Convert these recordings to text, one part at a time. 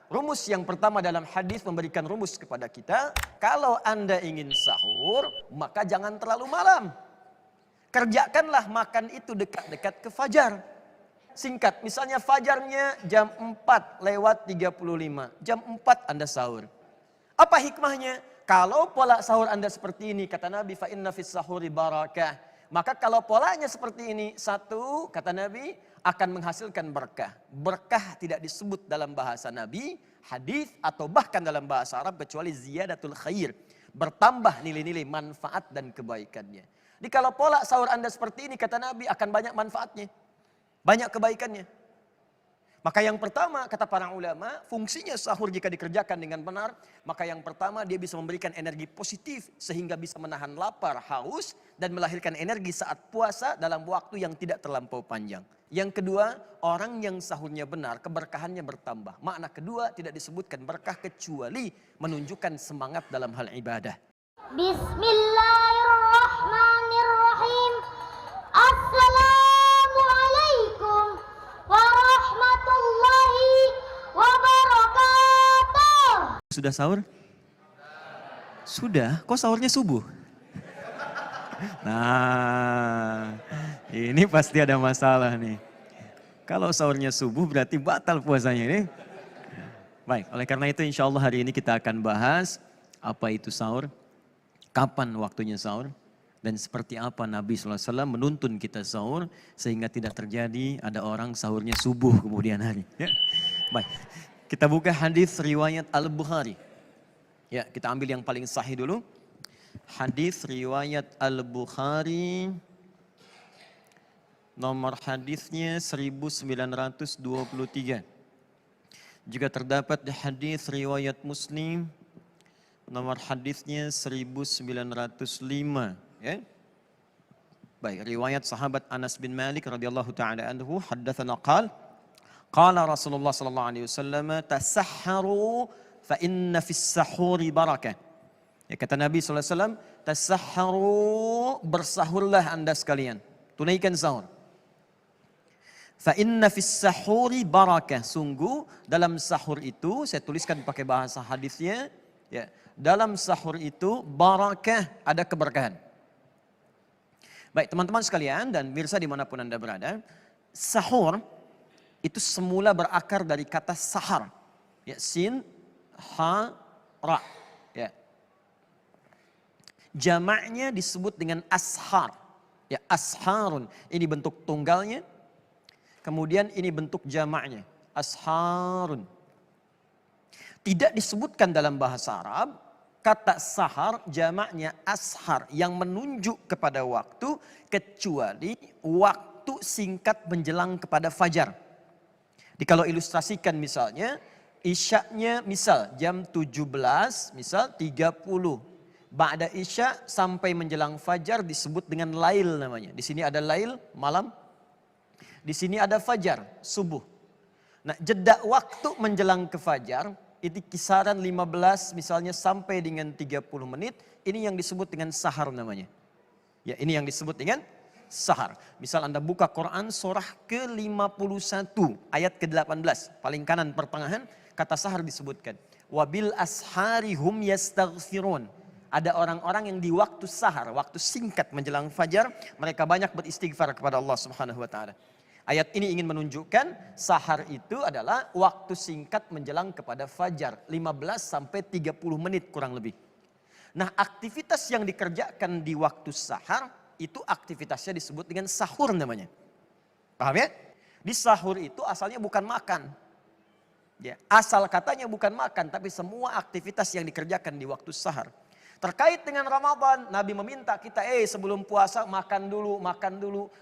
rumus yang pertama dalam hadis memberikan rumus kepada kita, kalau Anda ingin sahur, maka jangan terlalu malam. Kerjakanlah makan itu dekat-dekat ke fajar. Singkat, misalnya fajarnya jam 4:35. Jam 4 Anda sahur. Apa hikmahnya? Kalau pola sahur Anda seperti ini, kata Nabi, fa inna fis sahuri barakah. Maka kalau polanya seperti ini, satu, kata Nabi, akan menghasilkan berkah. Berkah tidak disebut dalam bahasa Nabi, hadis atau bahkan dalam bahasa Arab kecuali ziyadatul khair. Bertambah nilai-nilai manfaat dan kebaikannya. Jadi kalau pola sahur Anda seperti ini, kata Nabi, akan banyak manfaatnya. Banyak kebaikannya. Maka yang pertama, kata para ulama, fungsinya sahur jika dikerjakan dengan benar, maka yang pertama dia bisa memberikan energi positif sehingga bisa menahan lapar, haus, dan melahirkan energi saat puasa dalam waktu yang tidak terlampau panjang. Yang kedua, orang yang sahurnya benar, keberkahannya bertambah. Makna kedua, tidak disebutkan berkah kecuali menunjukkan semangat dalam hal ibadah. Bismillahirrahmanirrahim. Assalamualaikum warahmatullahi wabarakatuh. Sudah sahur? Sudah? Kok sahurnya subuh? Nah, ini pasti ada masalah nih. Kalau sahurnya subuh berarti batal puasanya ini. Baik, oleh karena itu insya Allah hari ini kita akan bahas apa itu sahur, kapan waktunya sahur, dan seperti apa Nabi SAW menuntun kita sahur sehingga tidak terjadi ada orang sahurnya subuh kemudian hari. Ya. Baik, kita buka hadis riwayat Al-Bukhari. Ya, kita ambil yang paling sahih dulu. Hadis riwayat Al-Bukhari, nomor hadisnya 1923. Juga terdapat di hadis riwayat Muslim, nomor hadisnya 1905. Ya. Baik, riwayat sahabat Anas bin Malik radhiyallahu taala anhu, haddatsana qala Rasulullah sallallahu alaihi wasallam, tasahharu fa inna fis sahuri barakah. Ya, kata Nabi sallallahu alaihi wasallam, tasahharu, bersahurlah Anda sekalian, tunaikan sahur. Fa inna fis sahuri barakah, sungguh dalam sahur itu, saya tuliskan pakai bahasa hadisnya, ya, dalam sahur itu barakah, ada keberkahan. Baik teman-teman sekalian dan mirsa dimanapun Anda berada, sahur itu semula berakar dari kata sahar. Ya, sin, ha, ra. Ya. Jamaknya disebut dengan ashar. Ya, asharun. Ini bentuk tunggalnya. Kemudian ini bentuk jamaknya. Asharun. Tidak disebutkan dalam bahasa Arab. Kata sahar jamaknya ashar yang menunjuk kepada waktu kecuali waktu singkat menjelang kepada fajar. Jadi kalau ilustrasikan misalnya isyaknya misal jam 17 misal 30. Ba'da isya sampai menjelang fajar disebut dengan lail namanya. Di sini ada lail malam. Di sini ada fajar subuh. Nah, jeda waktu menjelang ke fajar itu kisaran 15 misalnya sampai dengan 30 menit. Ini yang disebut dengan sahar namanya. Ya, ini yang disebut dengan sahar. Misal Anda buka Quran surah ke-51 ayat ke-18. Paling kanan pertengahan kata sahar disebutkan. Wabil ashari hum yastaghfirun. Ada orang-orang yang di waktu sahar, waktu singkat menjelang fajar, mereka banyak beristighfar kepada Allah Subhanahu wa taala. Ayat ini ingin menunjukkan sahar itu adalah waktu singkat menjelang kepada fajar. 15 sampai 30 menit kurang lebih. Nah, aktivitas yang dikerjakan di waktu sahar itu aktivitasnya disebut dengan sahur namanya. Paham ya? Di sahur itu asalnya bukan makan. Ya, asal katanya bukan makan, tapi semua aktivitas yang dikerjakan di waktu sahar. Terkait dengan Ramadan, Nabi meminta kita, sebelum puasa makan dulu.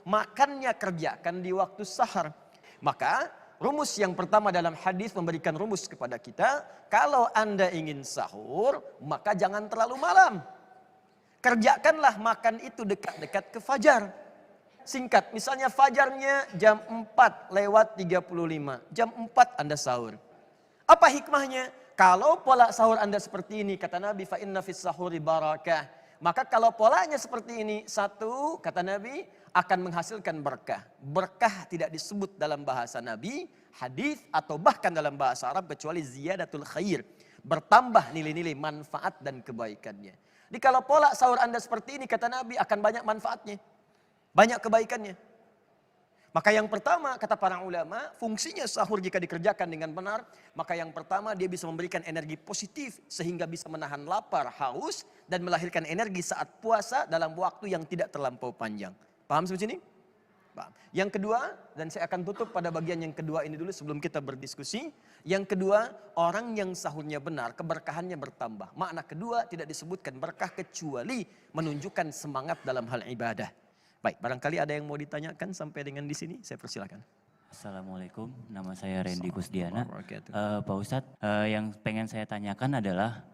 Makannya kerjakan di waktu sahar. Maka rumus yang pertama dalam hadis memberikan rumus kepada kita, kalau Anda ingin sahur, maka jangan terlalu malam. Kerjakanlah makan itu dekat-dekat ke fajar. Singkat, misalnya fajarnya jam 4:35. Jam 4 Anda sahur. Apa hikmahnya? Kalau pola sahur Anda seperti ini, kata Nabi, fa inna fis sahuri barakah. Maka kalau polanya seperti ini, satu, kata Nabi, akan menghasilkan berkah. Berkah tidak disebut dalam bahasa Nabi, hadis atau bahkan dalam bahasa Arab kecuali ziyadatul khair. Bertambah nilai-nilai manfaat dan kebaikannya. Jadi kalau pola sahur Anda seperti ini kata Nabi akan banyak manfaatnya. Banyak kebaikannya. Maka yang pertama kata para ulama, fungsinya sahur jika dikerjakan dengan benar, maka yang pertama dia bisa memberikan energi positif sehingga bisa menahan lapar, haus dan melahirkan energi saat puasa dalam waktu yang tidak terlampau panjang. Paham sampai sini? Paham. Yang kedua, dan saya akan tutup pada bagian yang kedua ini dulu sebelum kita berdiskusi. Yang kedua, orang yang sahurnya benar, keberkahannya bertambah. Makna kedua tidak disebutkan berkah kecuali menunjukkan semangat dalam hal ibadah. Baik, barangkali ada yang mau ditanyakan sampai dengan di sini, saya persilakan. Assalamualaikum, nama saya Randy Kusdiana. Pak Ustadz, yang pengen saya tanyakan adalah,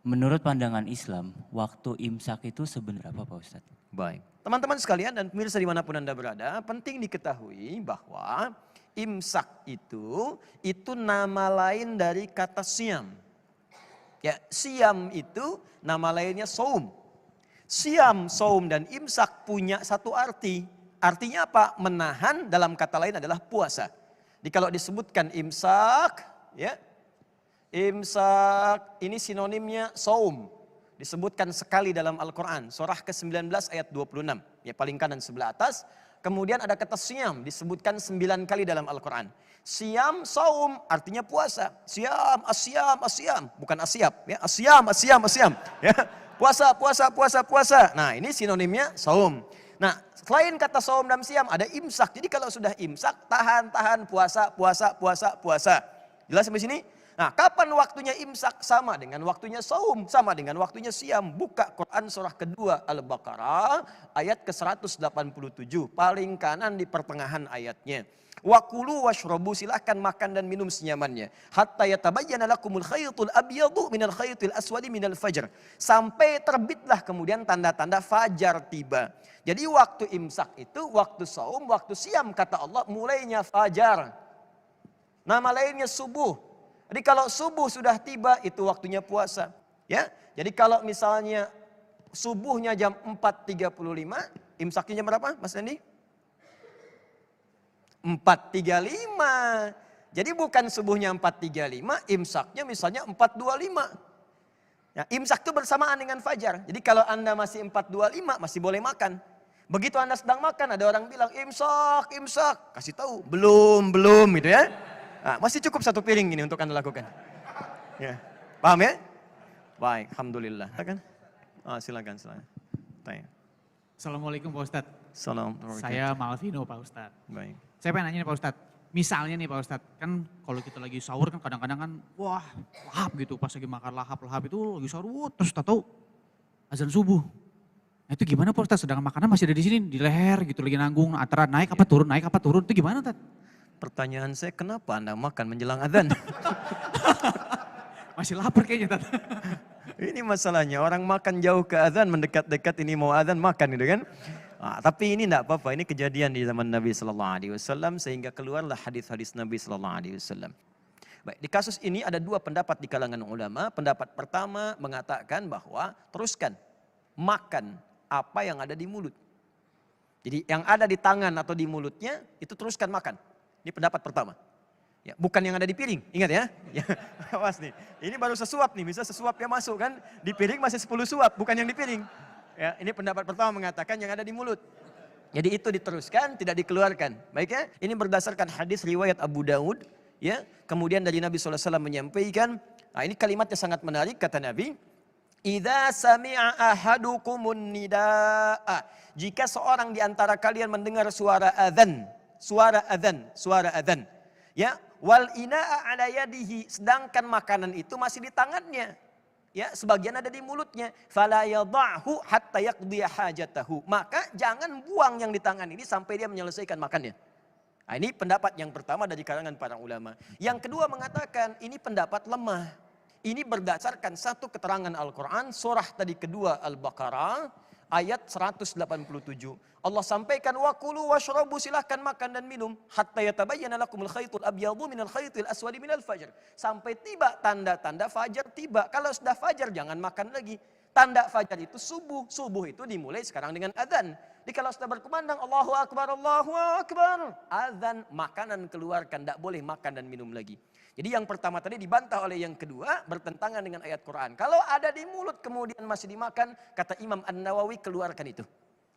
menurut pandangan Islam, waktu imsak itu sebenarnya apa Pak Ustadz? Baik, teman-teman sekalian dan pemirsa dimanapun Anda berada, penting diketahui bahwa imsak itu nama lain dari kata siam. Ya, siam itu nama lainnya saum. Siam, saum, dan imsak punya satu arti. Artinya apa? Menahan dalam kata lain adalah puasa. Jadi kalau disebutkan imsak, ya, imsak ini sinonimnya saum. Disebutkan sekali dalam Al-Quran. Surah ke-19 ayat 26. Ya, paling kanan sebelah atas. Kemudian ada kata siam, disebutkan 9 kali dalam Al-Quran. Siam, saum, artinya puasa. Siam, asyam, asyam. Bukan asyap, ya. Asyam, asyam, asyam. Ya. Puasa, puasa, puasa, puasa. Nah ini sinonimnya saum. Nah selain kata saum dan siam ada imsak. Jadi kalau sudah imsak tahan, puasa, puasa, puasa, puasa. Jelas sampai sini? Nah kapan waktunya imsak? Sama dengan waktunya saum, sama dengan waktunya siam. Buka Quran surah kedua Al-Baqarah ayat ke-187. Paling kanan di pertengahan ayatnya. Wakulu washrobu, silahkan makan dan minum senyamannya. Hatta yatabayyana lakumul khaytul abyadu minal khaytil aswadi minal fajr. Sampai terbitlah kemudian tanda-tanda fajar tiba. Jadi waktu imsak itu, waktu saum, waktu siam kata Allah mulainya fajar. Nama lainnya subuh. Jadi kalau subuh sudah tiba itu waktunya puasa. Ya, jadi kalau misalnya subuhnya jam 4.35, imsaknya jam berapa Mas Andi? 4.35. Jadi bukan subuhnya 4.35, imsaknya misalnya 4.25. Ya, imsak itu bersamaan dengan fajar. Jadi kalau Anda masih 4.25 masih boleh makan. Begitu Anda sedang makan ada orang bilang imsak, imsak. Kasih tahu, belum gitu ya. Nah, masih cukup satu piring ini untuk Anda lakukan. Ya. Paham ya? Baik, alhamdulillah. Silakan. Tanya. Assalamualaikum Pak Ustadz. Assalamualaikum. Saya Malvino Pak Ustadz. Baik. Saya pengen nanya nih Pak Ustadz. Misalnya nih Pak Ustadz, kan kalau kita lagi sahur kan kadang-kadang kan wah lahap gitu. Pas lagi makan lahap itu lagi sahur terus tahu azan subuh. Nah itu gimana Pak Ustadz? Sedangkan makanan masih ada di sini di leher gitu lagi nanggung antara naik apa turun itu gimana Ustadz? Pertanyaan saya kenapa Anda makan menjelang azan? Masih lapar kayaknya Ustadz. Ini masalahnya orang makan jauh ke azan mendekat-dekat ini mau azan makan gitu kan. Tapi ini tidak apa-apa, ini kejadian di zaman Nabi SAW sehingga keluarlah hadis-hadis Nabi SAW. Baik, di kasus ini ada dua pendapat di kalangan ulama. Pendapat pertama mengatakan bahwa teruskan makan apa yang ada di mulut. Jadi yang ada di tangan atau di mulutnya itu teruskan makan. Ini pendapat pertama. Ya, bukan yang ada di piring, ingat ya. Awas nih, ini baru sesuap nih, bisa sesuap yang masuk kan. Di piring masih 10 suap, bukan yang di piring. Ya, ini pendapat pertama mengatakan yang ada di mulut. Jadi itu diteruskan, tidak dikeluarkan. Baik ya, ini berdasarkan hadis riwayat Abu Daud. Ya, kemudian dari Nabi SAW menyampaikan, ini kalimatnya sangat menarik kata Nabi. Idza sami'a ahadukumun nidaa. Jika seorang di antara kalian mendengar suara adzan, ya, wal ina'a ala yadihi, sedangkan makanan itu masih di tangannya. Ya, sebagian ada di mulutnya. Fala yadha'hu hatta yaqdiya hajatahu. Maka jangan buang yang di tangan ini sampai dia menyelesaikan makannya. Nah, ini pendapat yang pertama dari kalangan para ulama. Yang kedua mengatakan ini pendapat lemah. Ini berdasarkan satu keterangan Al-Quran, surah tadi kedua Al-Baqarah, ayat 187. Allah sampaikan, wakulu washrabu, silahkan makan dan minum. Hatta yatabayyana lakumul khaytul abyadu minal khaytil aswadi minal fajr. Sampai tiba tanda-tanda fajar tiba. Kalau sudah fajar jangan makan lagi. Tanda fajar itu subuh. Subuh itu dimulai sekarang dengan adzan. Jadi kalau sudah berkumandang Allahu Akbar, Allahu Akbar. Adzan, makanan keluarkan, tidak boleh makan dan minum lagi. Jadi yang pertama tadi dibantah oleh yang kedua, bertentangan dengan ayat Quran. Kalau ada di mulut kemudian masih dimakan, kata Imam An-Nawawi keluarkan itu.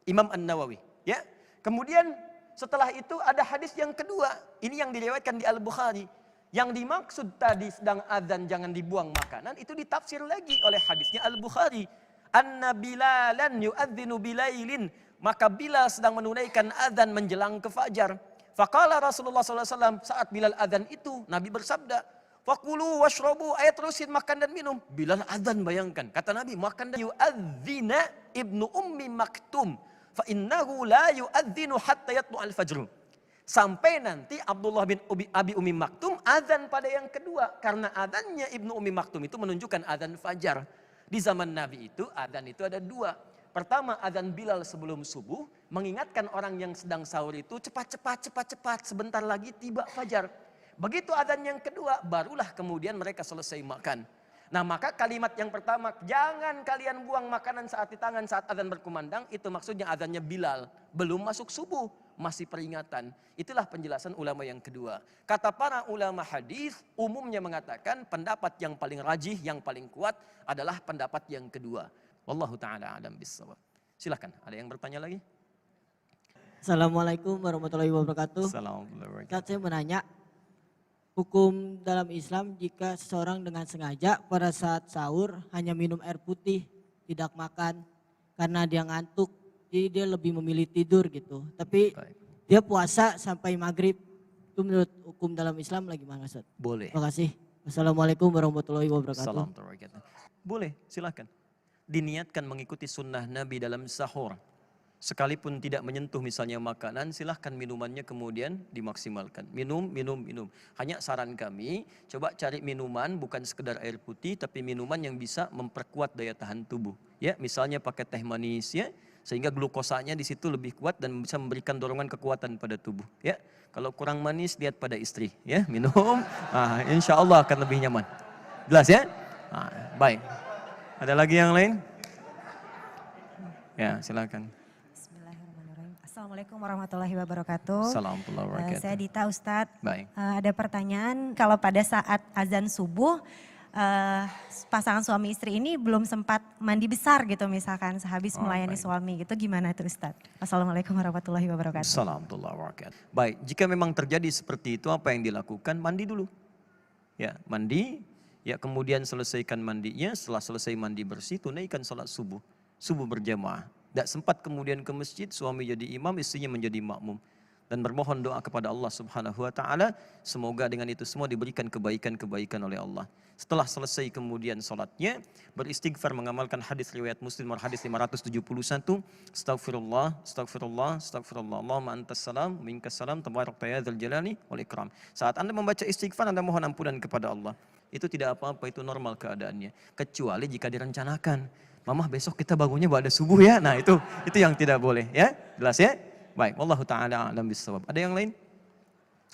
Imam An-Nawawi. Ya. Kemudian setelah itu ada hadis yang kedua. Ini yang diriwayatkan di Al-Bukhari. Yang dimaksud tadi sedang adzan jangan dibuang makanan, itu ditafsir lagi oleh hadisnya Al-Bukhari. Anna Bilalan yu'adzinu bilailin. Maka Bilal sedang menunaikan adzan menjelang ke fajar. Faqala Rasulullah SAW saat Bilal adzan itu, Nabi bersabda, Fakulu washrabu, ayat terusin makan dan minum. Bilal adzan, bayangkan. Kata Nabi, makan dan yu'adzina ibnu ummi maktum. Fa innahu la yu'adzinu hatta yatlu al-fajru. Sampai nanti Abdullah bin Abi Umi Maktum azan pada yang kedua. Karena azannya Ibnu Umi Maktum itu menunjukkan azan fajar. Di zaman Nabi itu azan itu ada dua. Pertama azan Bilal sebelum subuh. Mengingatkan orang yang sedang sahur itu cepat. Sebentar lagi tiba fajar. Begitu azan yang kedua barulah kemudian mereka selesai makan. Nah maka kalimat yang pertama, jangan kalian buang makanan saat di tangan saat azan berkumandang. Itu maksudnya azannya Bilal. Belum masuk subuh. Masih peringatan. Itulah penjelasan ulama yang kedua. Kata para ulama hadis umumnya mengatakan pendapat yang paling rajih, yang paling kuat adalah pendapat yang kedua. Wallahu ta'ala alam bissawab. Silakan, ada yang bertanya lagi? Assalamualaikum warahmatullahi wabarakatuh. Assalamualaikum. Ustaz, saya menanya, hukum dalam Islam jika seseorang dengan sengaja pada saat sahur hanya minum air putih, tidak makan karena dia ngantuk. Jadi dia lebih memilih tidur gitu. Tapi dia puasa sampai maghrib. Itu menurut hukum dalam Islam lagi gimana Ustaz? Boleh. Terima kasih. Wassalamualaikum warahmatullahi wabarakatuh. Assalamualaikum warahmatullahi wabarakatuh. Boleh, silakan. Diniatkan mengikuti sunnah Nabi dalam sahur. Sekalipun tidak menyentuh misalnya makanan, silahkan minumannya kemudian dimaksimalkan. Minum. Hanya saran kami, coba cari minuman bukan sekedar air putih, tapi minuman yang bisa memperkuat daya tahan tubuh. Ya, misalnya pakai teh manis ya, sehingga glukosanya di situ lebih kuat dan bisa memberikan dorongan kekuatan pada tubuh. Ya, kalau kurang manis lihat pada istri, ya minum, insya Allah akan lebih nyaman. Jelas ya? Baik. Ada lagi yang lain? Ya, silakan. Assalamualaikum warahmatullahi wabarakatuh. Assalamualaikum warahmatullahi wabarakatuh. Saya Dita Ustadz. Baik. Ada pertanyaan, kalau pada saat azan subuh, pasangan suami istri ini belum sempat mandi besar gitu misalkan sehabis melayani suami gitu, gimana itu Ustadz? Assalamualaikum warahmatullahi wabarakatuh. Assalamualaikum warahmatullahi wabarakatuh. Baik, jika memang terjadi seperti itu apa yang dilakukan? Mandi dulu. Ya, mandi, ya kemudian selesaikan mandinya, setelah selesai mandi bersih tunaikan salat subuh. Subuh berjamaah. Tidak sempat kemudian ke masjid, suami jadi imam, istrinya menjadi makmum. Dan bermohon doa kepada Allah Subhanahu wa ta'ala, semoga dengan itu semua diberikan kebaikan-kebaikan oleh Allah. Setelah selesai kemudian salatnya, beristighfar mengamalkan hadis riwayat Muslim, hadis 571, Astaghfirullah, Astaghfirullah, Astaghfirullah, Allahumma antas salam, minkas salam, tabarakta ya dzal jalali wal ikram. Saat Anda membaca istighfar, Anda mohon ampunan kepada Allah. Itu tidak apa-apa, itu normal keadaannya. Kecuali jika direncanakan. Mamah besok kita bangunnya pada subuh ya. Nah itu yang tidak boleh ya. Jelas ya? Baik, wallahu ta'ala a'lam bissawab. Ada yang lain?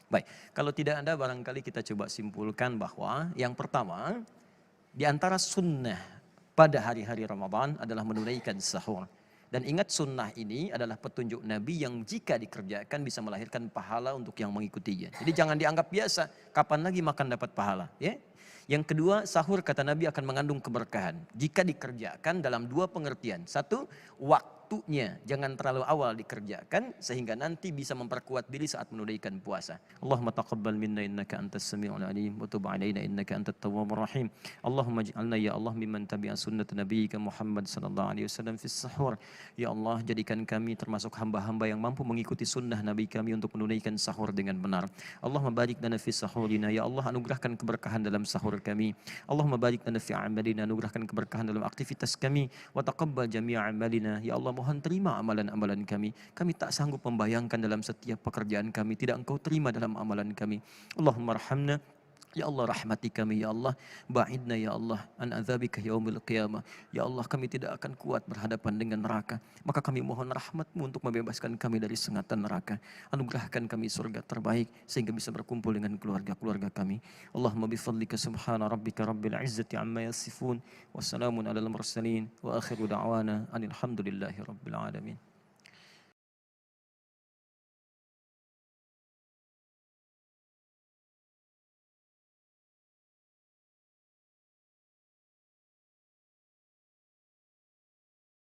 Baik, kalau tidak ada barangkali kita coba simpulkan bahwa yang pertama, di antara sunnah pada hari-hari Ramadan adalah menunaikan sahur. Dan ingat sunnah ini adalah petunjuk Nabi yang jika dikerjakan bisa melahirkan pahala untuk yang mengikutinya. Jadi jangan dianggap biasa, kapan lagi makan dapat pahala. Ya? Yang kedua, sahur kata Nabi akan mengandung keberkahan. Jika dikerjakan dalam dua pengertian. Satu, waktunya jangan terlalu awal dikerjakan sehingga nanti bisa memperkuat diri saat menunaikan puasa. Allahumma taqabbal minna innaka antas sami'ul alim wa tub 'alaina innaka antat tawwabur rahim. Allahumma ij'alna ya Allah mimman tabi'a sunnat nabiyyika Muhammad sallallahu alaihi wasallam fi sahur. Ya Allah, jadikan kami termasuk hamba-hamba yang mampu mengikuti sunnah Nabi kami untuk menunaikan sahur dengan benar. Allahumma barik lana fi sahurina. Ya Allah, anugerahkan keberkahan dalam sahur kami. Allahumma barik lana fi amalina, anugerahkan keberkahan dalam aktivitas kami. Wa taqabbal jami'a amalina. Ya Allah, mohon terima amalan-amalan kami. Kami tak sanggup membayangkan dalam setiap pekerjaan kami, tidak Engkau terima dalam amalan kami. Allahumma arhamna Ya Allah rahmati kami ya Allah, ba'idna ya Allah an adzabika yaumil qiyamah. Ya Allah kami tidak akan kuat berhadapan dengan neraka. Maka kami mohon rahmat-Mu untuk membebaskan kami dari sengatan neraka. Anugerahkan kami surga terbaik sehingga bisa berkumpul dengan keluarga-keluarga kami. Allahumma bifadlika subhana rabbika rabbil izzati amma yasifun. Wassalamun alal mursalin wa akhiru da'wana anil hamdulillahi rabbil alamin.